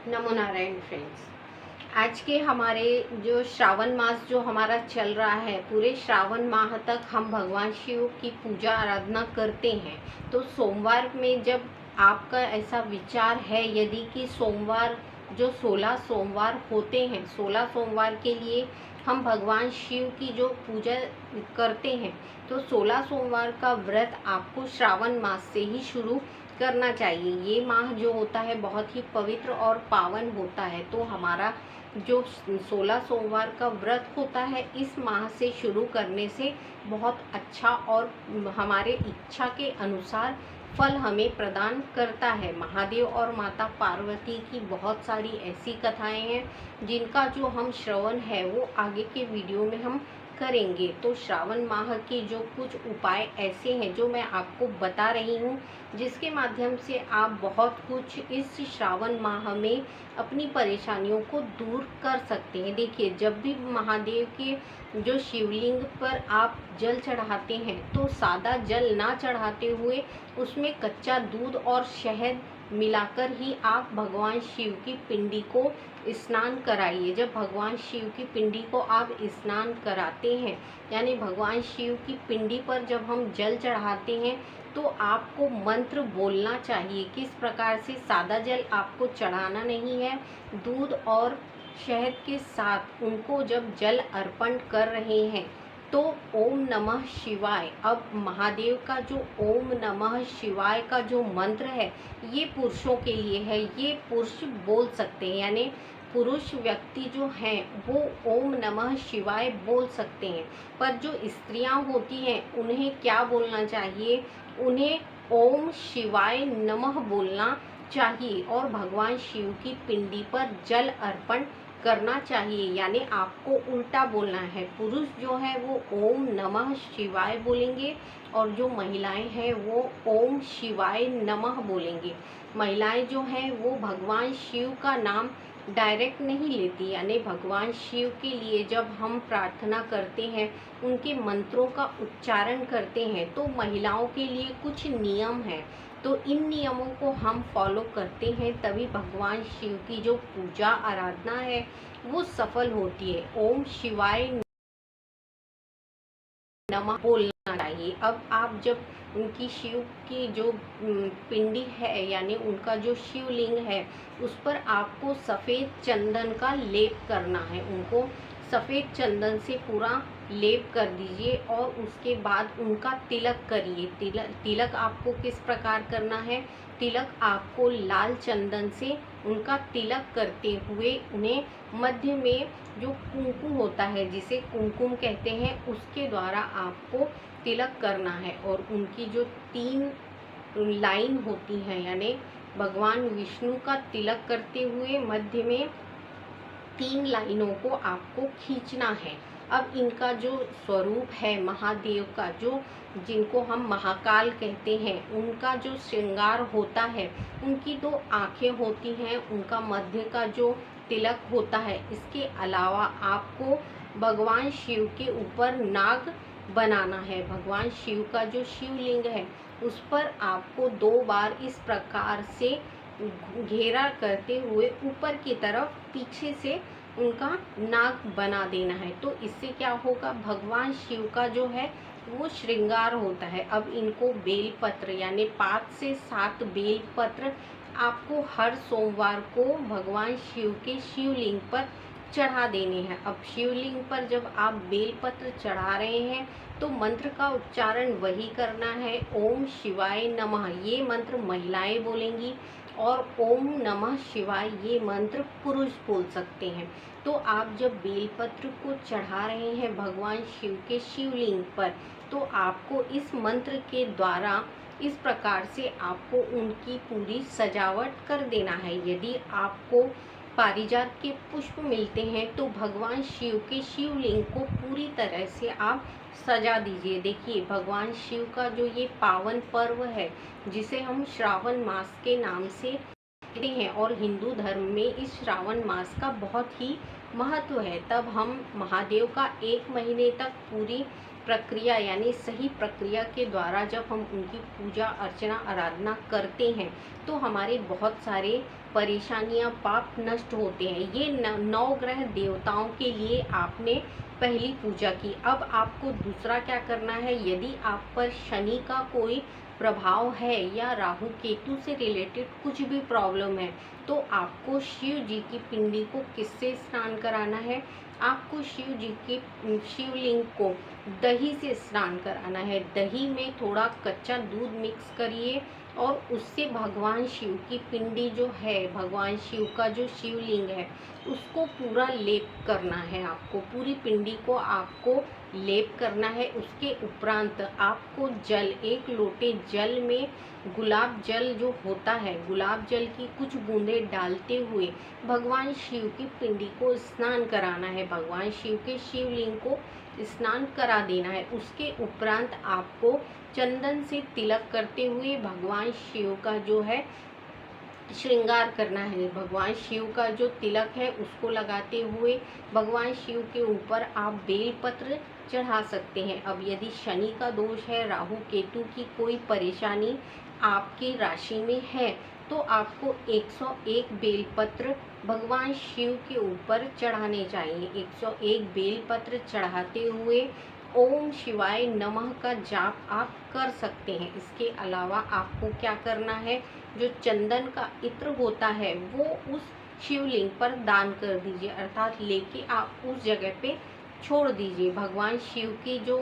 नमो Narayan friends. आज के हमारे जो श्रावण मास जो हमारा चल रहा है, पूरे श्रावण माह तक हम भगवान शिव की पूजा आराधना करते हैं। तो सोमवार में जब आपका ऐसा विचार है, यदि कि सोमवार जो 16 सोमवार होते हैं, 16 सोमवार के लिए हम भगवान शिव की जो पूजा करते हैं, तो 16 सोमवार का व्रत आपको श्रावण मास से ही शुरू करना चाहिए। ये माह जो होता है बहुत ही पवित्र और पावन होता है। तो हमारा जो 16 सोमवार का व्रत होता है, इस माह से शुरू करने से बहुत अच्छा और हमारे इच्छा के अनुसार फल हमें प्रदान करता है। महादेव और माता पार्वती की बहुत सारी ऐसी कथाएं हैं जिनका जो हम श्रवण है वो आगे के वीडियो में हम करेंगे। तो श्रावण माह के जो कुछ उपाय ऐसे हैं जो मैं आपको बता रही हूँ, जिसके माध्यम से आप बहुत कुछ इस श्रावण माह में अपनी परेशानियों को दूर कर सकते हैं। देखिए, जब भी महादेव के जो शिवलिंग पर आप जल चढ़ाते हैं, तो सादा जल ना चढ़ाते हुए उसमें कच्चा दूध और शहद मिलाकर ही आप भगवान शिव की पिंडी को स्नान कराइए। जब भगवान शिव की पिंडी को आप स्नान कराते हैं, यानी भगवान शिव की पिंडी पर जब हम जल चढ़ाते हैं, तो आपको मंत्र बोलना चाहिए। किस प्रकार से? सादा जल आपको चढ़ाना नहीं है, दूध और शहद के साथ उनको जब जल अर्पण कर रहे हैं, तो ओम नमः शिवाय। अब महादेव का जो ओम नमः शिवाय का जो मंत्र है, ये पुरुषों के लिए है, ये पुरुष बोल सकते हैं, यानी पुरुष व्यक्ति जो हैं वो ओम नमः शिवाय बोल सकते हैं। पर जो स्त्रियां होती हैं, उन्हें क्या बोलना चाहिए? उन्हें ओम शिवाय नमः बोलना चाहिए और भगवान शिव की पिंडी पर जल अर्पण करना चाहिए। यानी आपको उल्टा बोलना है। पुरुष जो है वो ओम नमः शिवाय बोलेंगे और जो महिलाएं हैं वो ओम शिवाय नमः बोलेंगे। महिलाएं जो हैं वो भगवान शिव का नाम डायरेक्ट नहीं लेती, यानी भगवान शिव के लिए जब हम प्रार्थना करते हैं, उनके मंत्रों का उच्चारण करते हैं, तो महिलाओं के लिए कुछ नियम हैं। तो इन नियमों को हम फॉलो करते हैं, तभी भगवान शिव की जो पूजा आराधना है वो सफल होती है। ओम शिवाय नमः बोलना चाहिए। अब आप जब उनकी शिव की जो पिंडी है, यानी उनका जो शिवलिंग है, उस पर आपको सफ़ेद चंदन का लेप करना है। उनको सफ़ेद चंदन से पूरा लेप कर दीजिए और उसके बाद उनका तिलक करिए। तिलक आपको किस प्रकार करना है? तिलक आपको लाल चंदन से उनका तिलक करते हुए उन्हें मध्य में जो कुमकुम होता है, जिसे कुमकुम कहते हैं, उसके द्वारा आपको तिलक करना है। और उनकी जो 3 लाइन होती हैं, यानी भगवान विष्णु का तिलक करते हुए मध्य में 3 लाइनों को आपको खींचना है। अब इनका जो स्वरूप है महादेव का, जो जिनको हम महाकाल कहते हैं, उनका जो श्रृंगार होता है, उनकी 2 आँखें होती हैं, उनका मध्य का जो तिलक होता है। इसके अलावा आपको भगवान शिव के ऊपर नाग बनाना है। भगवान शिव का जो शिवलिंग है, उस पर आपको 2 बार इस प्रकार से घेरा करते हुए ऊपर की तरफ पीछे से उनका नाक बना देना है। तो इससे क्या होगा? भगवान शिव का जो है वो श्रृंगार होता है। अब इनको बेलपत्र, यानी 5 से 7 बेलपत्र आपको हर सोमवार को भगवान शिव के शिवलिंग पर चढ़ा देने हैं। अब शिवलिंग पर जब आप बेलपत्र चढ़ा रहे हैं, तो मंत्र का उच्चारण वही करना है, ओम शिवाय नमः। ये मंत्र महिलाएं बोलेंगी और ओम नमः शिवाय ये मंत्र पुरुष बोल सकते हैं। तो आप जब बेलपत्र को चढ़ा रहे हैं भगवान शिव के शिवलिंग पर, तो आपको इस मंत्र के द्वारा इस प्रकार से आपको उनकी पूरी सजावट कर देना है। यदि आपको पारिजात के पुष्प मिलते हैं, तो भगवान शिव के शिवलिंग को पूरी तरह से आप सजा दीजिए। देखिए, भगवान शिव का जो ये पावन पर्व है, जिसे हम श्रावण मास के नाम से कहते हैं, और हिंदू धर्म में इस श्रावण मास का बहुत ही महत्व है। तब हम महादेव का 1 महीने तक पूरी प्रक्रिया यानी सही प्रक्रिया के द्वारा जब हम उनकी पूजा अर्चना आराधना करते हैं तो हमारे बहुत सारे परेशानियां पाप नष्ट होते हैं। ये नौ ग्रह देवताओं के लिए आपने पहली पूजा की। अब आपको दूसरा क्या करना है, यदि आप पर शनि का कोई प्रभाव है या राहु केतु से रिलेटेड कुछ भी प्रॉब्लम है तो आपको शिव जी की पिंडी को किससे स्नान कराना है, आपको शिव जी की शिवलिंग को दही से स्नान कराना है। दही में थोड़ा कच्चा दूध मिक्स करिए और उससे भगवान शिव की पिंडी जो है, भगवान शिव का जो शिवलिंग है उसको पूरा लेप करना है। आपको पूरी पिंडी को आपको लेप करना है। उसके उपरांत आपको जल, एक लोटे जल में गुलाब जल जो होता है, गुलाब जल की कुछ बूंदें डालते हुए भगवान शिव की पिंडी को स्नान कराना है। भगवान शिव के शिवलिंग को स्नान करा देना है। उसके उपरांत आपको चंदन से तिलक करते हुए भगवान शिव का जो है श्रृंगार करना है। भगवान शिव का जो तिलक है उसको लगाते हुए भगवान शिव के ऊपर आप बेलपत्र चढ़ा सकते हैं। अब यदि शनि का दोष है, राहु केतु की कोई परेशानी आपकी राशि में है तो आपको 101 बेलपत्र भगवान शिव के ऊपर चढ़ाने चाहिए। 101 बेलपत्र चढ़ाते हुए ओम शिवाय नमः का जाप आप कर सकते हैं। इसके अलावा आपको क्या करना है, जो चंदन का इत्र होता है वो उस शिवलिंग पर दान कर दीजिए, अर्थात लेके आप उस जगह पे छोड़ दीजिए। भगवान शिव की जो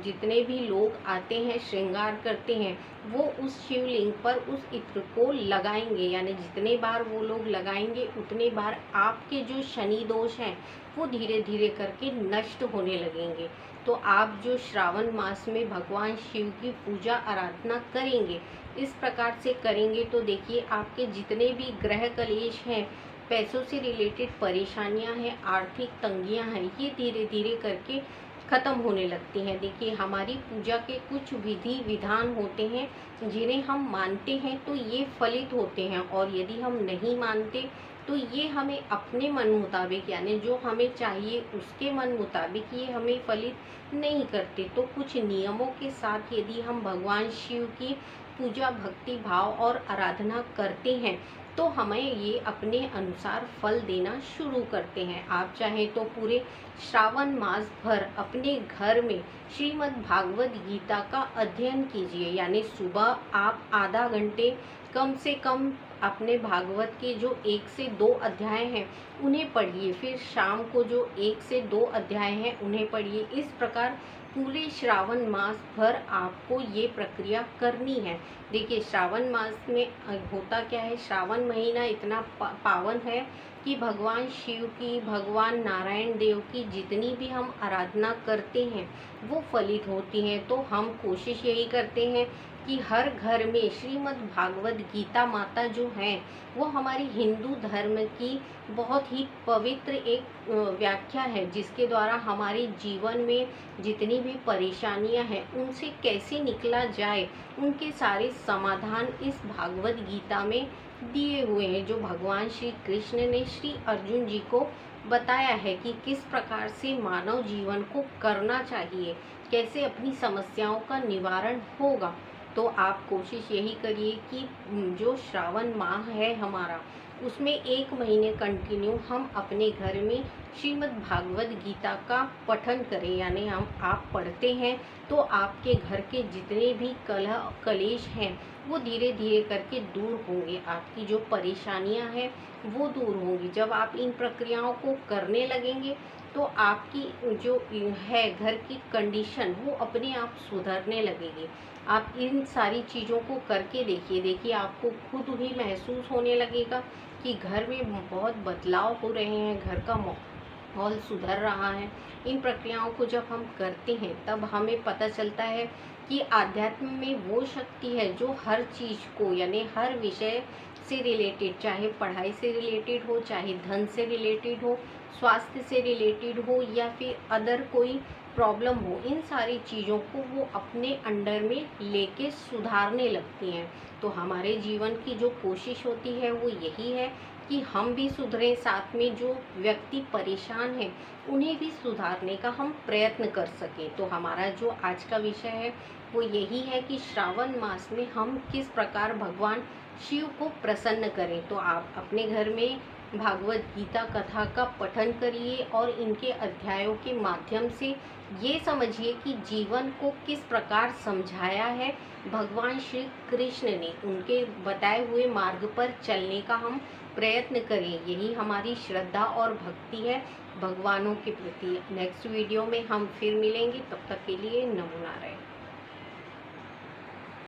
जितने भी लोग आते हैं श्रृंगार करते हैं वो उस शिवलिंग पर उस इत्र को लगाएंगे, यानी जितने बार वो लोग लगाएंगे उतने बार आपके जो शनि दोष हैं वो धीरे धीरे करके नष्ट होने लगेंगे। तो आप जो श्रावण मास में भगवान शिव की पूजा आराधना करेंगे, इस प्रकार से करेंगे तो देखिए आपके जितने भी ग्रह कलेश हैं, पैसों से रिलेटेड परेशानियां हैं, आर्थिक तंगियां हैं, ये धीरे धीरे करके खत्म होने लगती हैं। देखिए हमारी पूजा के कुछ विधि विधान होते हैं जिन्हें हम मानते हैं तो ये फलित होते हैं, और यदि हम नहीं मानते तो ये हमें अपने मन मुताबिक, यानी जो हमें चाहिए उसके मन मुताबिक ये हमें फलित नहीं करते। तो कुछ नियमों के साथ यदि हम भगवान शिव की पूजा भक्ति भाव और आराधना करते हैं तो हमें ये अपने अनुसार फल देना शुरू करते हैं। आप चाहें तो पूरे श्रावण मास भर अपने घर में श्रीमद् भागवत गीता का अध्ययन कीजिए, यानी सुबह आप आधा घंटे कम से कम अपने भागवत के जो 1 से 2 अध्याय हैं उन्हें पढ़िए, फिर शाम को जो 1 से 2 अध्याय हैं उन्हें पढ़िए। इस प्रकार पूरे श्रावण मास भर आपको ये प्रक्रिया करनी है। देखिए श्रावण मास में होता क्या है, श्रावण महीना इतना पावन है कि भगवान शिव की, भगवान नारायण देव की जितनी भी हम आराधना करते हैं वो फलित होती हैं। तो हम कोशिश यही करते हैं कि हर घर में श्रीमद् भागवत गीता माता जो हैं वो हमारी हिंदू धर्म की बहुत ही पवित्र एक व्याख्या है, जिसके द्वारा हमारे जीवन में जितनी भी परेशानियां हैं उनसे कैसे निकला जाए, उनके सारे समाधान इस भागवत गीता में दिए हुए हैं, जो भगवान श्री कृष्ण ने श्री अर्जुन जी को बताया है कि किस प्रकार से मानव जीवन को करना चाहिए, कैसे अपनी समस्याओं का निवारण होगा। तो आप कोशिश यही करिए कि जो श्रावण माह है हमारा, उसमें 1 महीने कंटिन्यू हम अपने घर में श्रीमद् भागवत गीता का पठन करें, यानी आप पढ़ते हैं तो आपके घर के जितने भी कलह कलेश हैं वो धीरे धीरे करके दूर होंगे, आपकी जो परेशानियां हैं वो दूर होंगी। जब आप इन प्रक्रियाओं को करने लगेंगे तो आपकी जो है घर की कंडीशन वो अपने आप सुधरने लगेगी। आप इन सारी चीज़ों को करके देखिए आपको खुद ही महसूस होने लगेगा कि घर में बहुत बदलाव हो रहे हैं, घर का माहौल सुधर रहा है। इन प्रक्रियाओं को जब हम करते हैं तब हमें पता चलता है कि आध्यात्म में वो शक्ति है जो हर चीज़ को, यानी हर विषय से रिलेटेड, चाहे पढ़ाई से रिलेटेड हो, चाहे धन से रिलेटेड हो, स्वास्थ्य से रिलेटेड हो, या फिर अदर कोई प्रॉब्लम हो, इन सारी चीज़ों को वो अपने अंडर में लेके सुधारने लगती हैं। तो हमारे जीवन की जो कोशिश होती है वो यही है कि हम भी सुधरें, साथ में जो व्यक्ति परेशान हैं उन्हें भी सुधारने का हम प्रयत्न कर सकें। तो हमारा जो आज का विषय है वो यही है कि श्रावण मास में हम किस प्रकार भगवान शिव को प्रसन्न करें। तो आप अपने घर में भागवत गीता कथा का पठन करिए और इनके अध्यायों के माध्यम से ये समझिए कि जीवन को किस प्रकार समझाया है भगवान श्री कृष्ण ने। उनके बताए हुए मार्ग पर चलने का हम प्रयत्न करें, यही हमारी श्रद्धा और भक्ति है भगवानों के प्रति। नेक्स्ट वीडियो में हम फिर मिलेंगे, तब तक के लिए नमो नारायण।